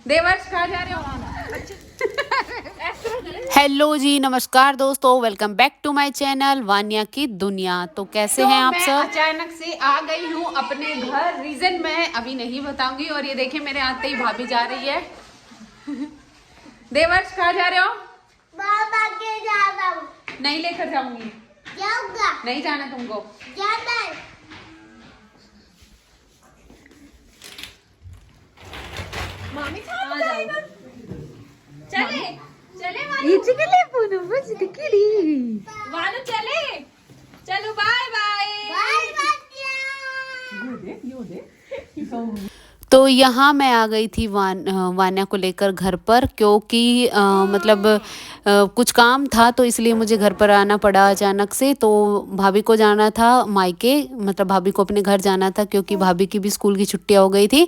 देवर्ष कहाँ जा रहे हो? हेलो जी, नमस्कार दोस्तों, welcome back to my channel Vanya की दुनिया। तो कैसे हैं आप मैं सब? अचानक से आ गई हूँ अपने घर। रीजन मैं अभी नहीं बताऊंगी। और ये देखिए मेरे आते ही भाभी जा रही है। देवर्ष कहाँ जा रहे हो? बाबा के जा रहा हूँ। नहीं लेकर जाऊंगी। जाऊंगा। नहीं जाना तुमको। जाना है। मामी कहाँ जाएगा? चले चले वालू चले। चलो बाय बाय। Bye bye. तो यहाँ मैं आ गई थी वान्या को लेकर घर पर, क्योंकि कुछ काम था, तो इसलिए मुझे घर पर आना पड़ा अचानक से। तो भाभी को जाना था मायके, मतलब भाभी को अपने घर जाना था, क्योंकि भाभी की भी स्कूल की छुट्टियाँ हो गई थी।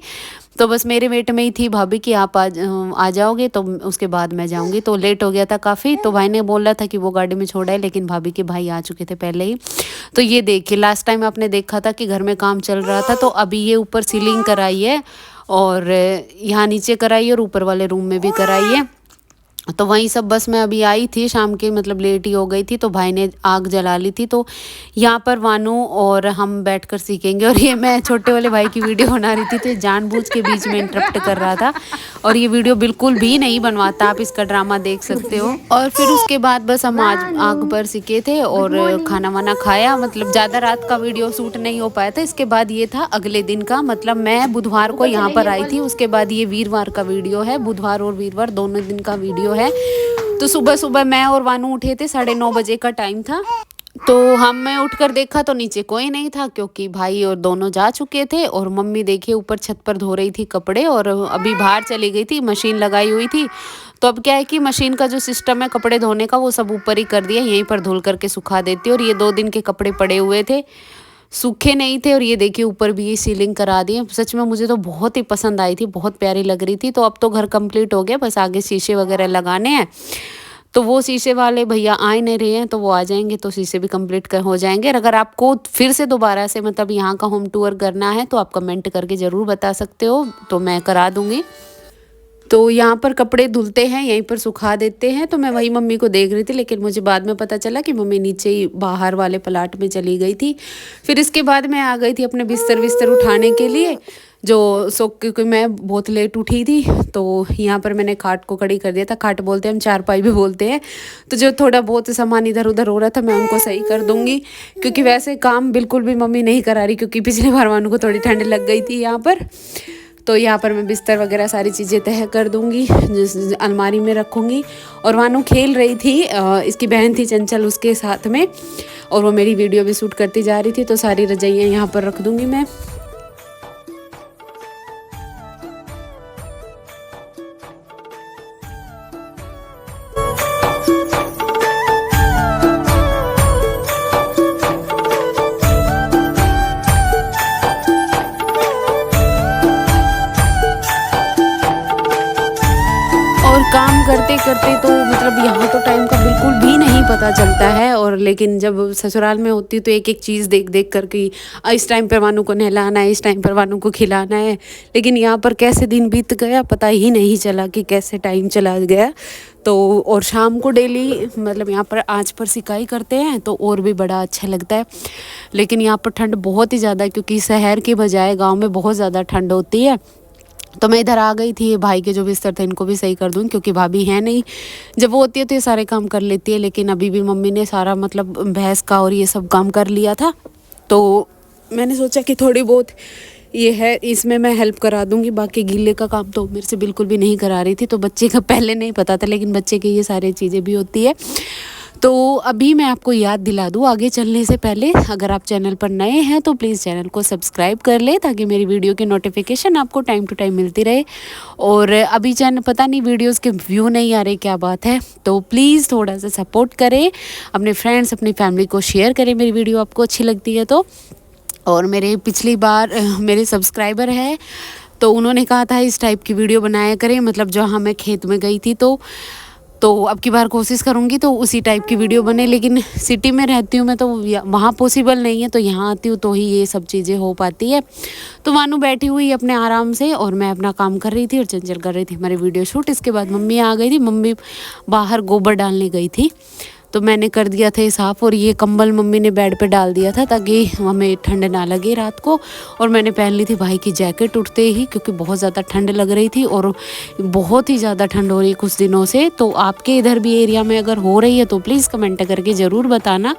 तो बस मेरे वेट में ही थी भाभी कि आप आ जाओगे तो उसके बाद मैं जाऊंगी। तो लेट हो गया था काफ़ी, तो भाई ने बोला था कि वो गाड़ी में छोड़ा है, लेकिन भाभी के भाई आ चुके थे पहले ही। तो ये देखिए, लास्ट टाइम आपने देखा था कि घर में काम चल रहा था, तो अभी ये ऊपर सीलिंग कराई है और यहाँ नीचे कराई है और ऊपर वाले रूम में भी कराई है। तो वहीं सब बस मैं अभी आई थी शाम के, मतलब लेट ही हो गई थी, तो भाई ने आग जला ली थी। तो यहाँ पर वानू और हम बैठकर सीखेंगे। और ये मैं छोटे वाले भाई की वीडियो बना रही थी, तो जानबूझ के बीच में इंटरप्ट कर रहा था, और ये वीडियो बिल्कुल भी नहीं बनवाता, आप इसका ड्रामा देख सकते हो। और फिर उसके बाद बस हम आज आग पर सीखे थे और खाना वाना खाया। मतलब ज़्यादा रात का वीडियो शूट नहीं हो पाया था। इसके बाद ये था अगले दिन का, मतलब मैं बुधवार को यहाँ पर आई थी, उसके बाद ये वीरवार का वीडियो है। बुधवार और वीरवार दोनों दिन का वीडियो है। तो सुबह सुबह मैं और वानू उठे थे, 9:30 बजे का टाइम था। तो मैं उठकर देखा तो नीचे कोई नहीं था, क्योंकि भाई और दोनों जा चुके थे। और मम्मी देखिए ऊपर छत पर धो रही थी कपड़े, और अभी बाहर चली गई थी, मशीन लगाई हुई थी। तो अब क्या है कि मशीन का जो सिस्टम है कपड़े धोने का, वो सब ऊपर ही कर दिया, यहीं पर धुल करके सुखा देती। और ये 2 दिन के कपड़े पड़े हुए थे, सूखे नहीं थे। और ये देखिए ऊपर भी ये सीलिंग करा दी है। सच में मुझे तो बहुत ही पसंद आई थी, बहुत प्यारी लग रही थी। तो अब तो घर कंप्लीट हो गया, बस आगे शीशे वगैरह लगाने हैं। तो वो शीशे वाले भैया आ नहीं रहे हैं, तो वो आ जाएंगे तो शीशे भी कंप्लीट हो जाएंगे। अगर आपको फिर से दोबारा से मतलब यहाँ का होम टूर करना है तो आप कमेंट करके ज़रूर बता सकते हो, तो मैं करा दूँगी। तो यहाँ पर कपड़े धुलते हैं, यहीं पर सुखा देते हैं। तो मैं वही मम्मी को देख रही थी, लेकिन मुझे बाद में पता चला कि मम्मी नीचे ही बाहर वाले प्लाट में चली गई थी। फिर इसके बाद मैं आ गई थी अपने बिस्तर उठाने के लिए, क्योंकि मैं बहुत लेट उठी थी। तो यहाँ पर मैंने खाट को खड़ी कर दिया था। खाट बोलते हैं हम, चारपाई भी बोलते हैं। तो जो थोड़ा बहुत सामान इधर उधर हो रहा था, मैं उनको सही कर दूँगी, क्योंकि वैसे काम बिल्कुल भी मम्मी नहीं करा रही, क्योंकि पिछले बार वानू को थोड़ी ठंड लग गई थी यहाँ पर। तो यहाँ पर मैं बिस्तर वगैरह सारी चीज़ें तह कर दूँगी, अलमारी में रखूँगी। और वानू खेल रही थी, इसकी बहन थी चंचल उसके साथ में, और वो मेरी वीडियो भी शूट करती जा रही थी। तो सारी रजाइयाँ यहाँ पर रख दूँगी मैं। और काम करते करते तो मतलब यहाँ तो टाइम का बिल्कुल भी नहीं पता चलता है। और लेकिन जब ससुराल में होती तो एक एक चीज़ देख देख कर कि इस टाइम पर वानू को नहलाना है, इस टाइम पर वानू को खिलाना है। लेकिन यहाँ पर कैसे दिन बीत गया पता ही नहीं चला कि कैसे टाइम चला गया। तो और शाम को डेली मतलब यहाँ पर आँच पर सिकाई करते हैं, तो और भी बड़ा अच्छा लगता है। लेकिन यहाँ पर ठंड बहुत ही ज़्यादा, क्योंकि शहर के बजाय गाँव में बहुत ज़्यादा ठंड होती है। तो मैं इधर आ गई थी, भाई के जो बिस्तर थे इनको भी सही कर दूँ, क्योंकि भाभी है नहीं। जब वो होती है तो ये सारे काम कर लेती है, लेकिन अभी भी मम्मी ने सारा मतलब भैंस का और ये सब काम कर लिया था। तो मैंने सोचा कि थोड़ी बहुत ये है, इसमें मैं हेल्प करा दूँगी। बाकी गीले का काम तो मेरे से बिल्कुल भी नहीं करा रही थी। तो बच्चे का पहले नहीं पता था, लेकिन बच्चे की ये सारी चीज़ें भी होती है। तो अभी मैं आपको याद दिला दूँ आगे चलने से पहले, अगर आप चैनल पर नए हैं तो प्लीज़ चैनल को सब्सक्राइब कर ले, ताकि मेरी वीडियो की नोटिफिकेशन आपको टाइम टू टाइम मिलती रहे। और अभी चैनल पता नहीं वीडियोस के व्यू नहीं आ रहे, क्या बात है। तो प्लीज़ थोड़ा सा सपोर्ट करें, अपने फ्रेंड्स अपनी फैमिली को शेयर करें मेरी वीडियो आपको अच्छी लगती है तो। और मेरे पिछली बार मेरे सब्सक्राइबर है, तो उन्होंने कहा था इस टाइप की वीडियो बनाया करें, मतलब जहाँ मैं खेत में गई थी। तो तो अब की बार कोशिश करूँगी तो उसी टाइप की वीडियो बने, लेकिन सिटी में रहती हूँ मैं तो वहाँ पॉसिबल नहीं है, तो यहाँ आती हूँ तो ही ये सब चीज़ें हो पाती है। तो मानू बैठी हुई अपने आराम से और मैं अपना काम कर रही थी और चंचल कर रही थी हमारी वीडियो शूट। इसके बाद मम्मी आ गई थी, मम्मी बाहर गोबर डालने गई थी तो मैंने कर दिया था ये साफ़। और ये कंबल मम्मी ने बेड पे डाल दिया था ताकि हमें ठंड ना लगे रात को। और मैंने पहन ली थी भाई की जैकेट उठते ही, क्योंकि बहुत ज़्यादा ठंड लग रही थी और बहुत ही ज़्यादा ठंड हो रही है कुछ दिनों से। तो आपके इधर भी एरिया में अगर हो रही है तो प्लीज़ कमेंट करके ज़रूर बताना।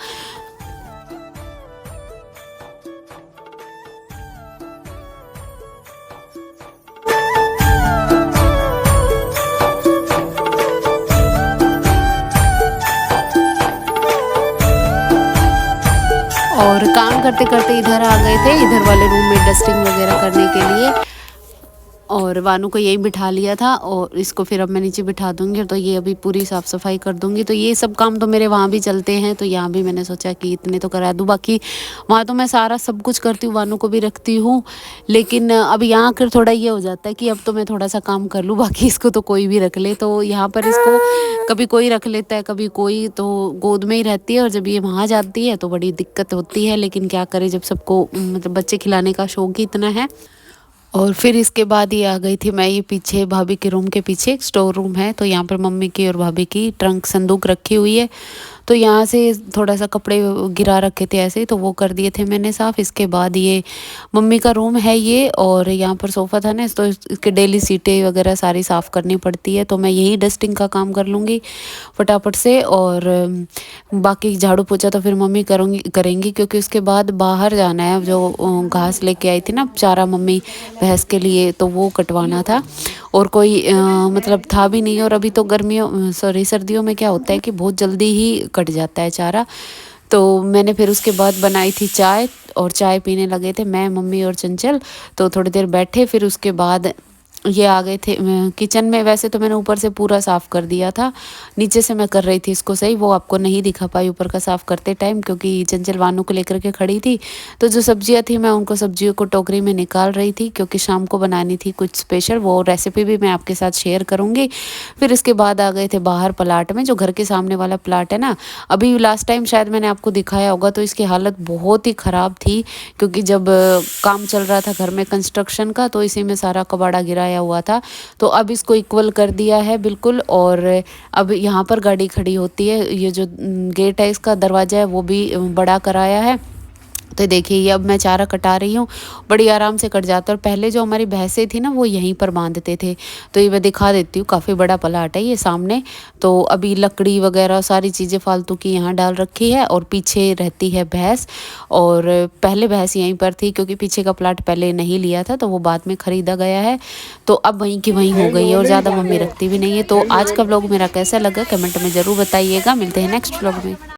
और काम करते करते इधर आ गए थे, इधर वाले रूम में डस्टिंग वगैरह करने के लिए। और वानू को यही बिठा लिया था और इसको फिर अब मैं नीचे बिठा दूंगी, तो ये अभी पूरी साफ़ सफाई कर दूंगी। तो ये सब काम तो मेरे वहाँ भी चलते हैं, तो यहाँ भी मैंने सोचा कि इतने तो करा दूँ। बाकी वहाँ तो मैं सारा सब कुछ करती हूँ, वानू को भी रखती हूँ, लेकिन अब यहाँ आकर थोड़ा ये हो जाता है कि अब तो मैं थोड़ा सा काम कर लूँ, बाकी इसको तो कोई भी रख ले। तो यहाँ पर इसको कभी कोई रख लेता है, कभी कोई, तो गोद में ही रहती है। और जब ये वहाँ जाती है तो बड़ी दिक्कत होती है, लेकिन क्या करें जब सबको मतलब बच्चे खिलाने का शौक ही इतना है। और फिर इसके बाद ये आ गई थी मैं, ये पीछे भाभी के रूम के पीछे एक स्टोर रूम है, तो यहाँ पर मम्मी की और भाभी की ट्रंक संदूक रखी हुई है। तो यहाँ से थोड़ा सा कपड़े गिरा रखे थे ऐसे, तो वो कर दिए थे मैंने साफ़। इसके बाद ये मम्मी का रूम है ये, और यहाँ पर सोफ़ा था ना, तो इसके डेली सीटें वगैरह सारी साफ़ करनी पड़ती है। तो मैं यही डस्टिंग का काम कर लूँगी फटाफट से, और बाकी झाड़ू पोछा तो फिर मम्मी करेंगी, क्योंकि उसके बाद बाहर जाना है। जो घास लेके आई थी ना चारा मम्मी भैंस के लिए, तो वो कटवाना था, और कोई मतलब था भी नहीं। और अभी तो सर्दियों में क्या होता है कि बहुत जल्दी ही कट जाता है चारा। तो मैंने फिर उसके बाद बनाई थी चाय, और चाय पीने लगे थे मैं, मम्मी और चंचल। तो थोड़ी देर बैठे, फिर उसके बाद ये आ गए थे किचन में। वैसे तो मैंने ऊपर से पूरा साफ़ कर दिया था, नीचे से मैं कर रही थी इसको सही, वो आपको नहीं दिखा पाई ऊपर का साफ़ करते टाइम, क्योंकि चंचल वानू को लेकर के खड़ी थी। तो जो सब्जियां थी मैं उनको सब्जियों को टोकरी में निकाल रही थी, क्योंकि शाम को बनानी थी कुछ स्पेशल, वो रेसिपी भी मैं आपके साथ शेयर करूँगी। फिर इसके बाद आ गए थे बाहर प्लाट में, जो घर के सामने वाला प्लाट है ना। अभी लास्ट टाइम शायद मैंने आपको दिखाया होगा, तो इसकी हालत बहुत ही ख़राब थी, क्योंकि जब काम चल रहा था घर में कंस्ट्रक्शन का, तो इसी में सारा कबाड़ा गिराया हुआ था। तो अब इसको इक्वल कर दिया है बिल्कुल, और अब यहाँ पर गाड़ी खड़ी होती है। ये जो गेट है इसका दरवाज़ा है वो भी बड़ा कराया है। तो देखिए ये अब मैं चारा कटा रही हूँ, बड़ी आराम से कट जाता है। और पहले जो हमारी भैंसें थी ना वो यहीं पर बांधते थे, तो ये मैं दिखा देती हूँ, काफ़ी बड़ा प्लाट है ये सामने। तो अभी लकड़ी वगैरह सारी चीज़ें फालतू की यहाँ डाल रखी है, और पीछे रहती है भैंस। और पहले भैंस यहीं पर थी, क्योंकि पीछे का प्लाट पहले नहीं लिया था, तो वो बाद में ख़रीदा गया है, तो अब वहीं की वहीं हो गई है, और ज़्यादा मम्मी रखती भी नहीं है। तो आज का व्लॉग मेरा कैसा लगा कमेंट में ज़रूर बताइएगा। मिलते हैं नेक्स्ट व्लॉग में।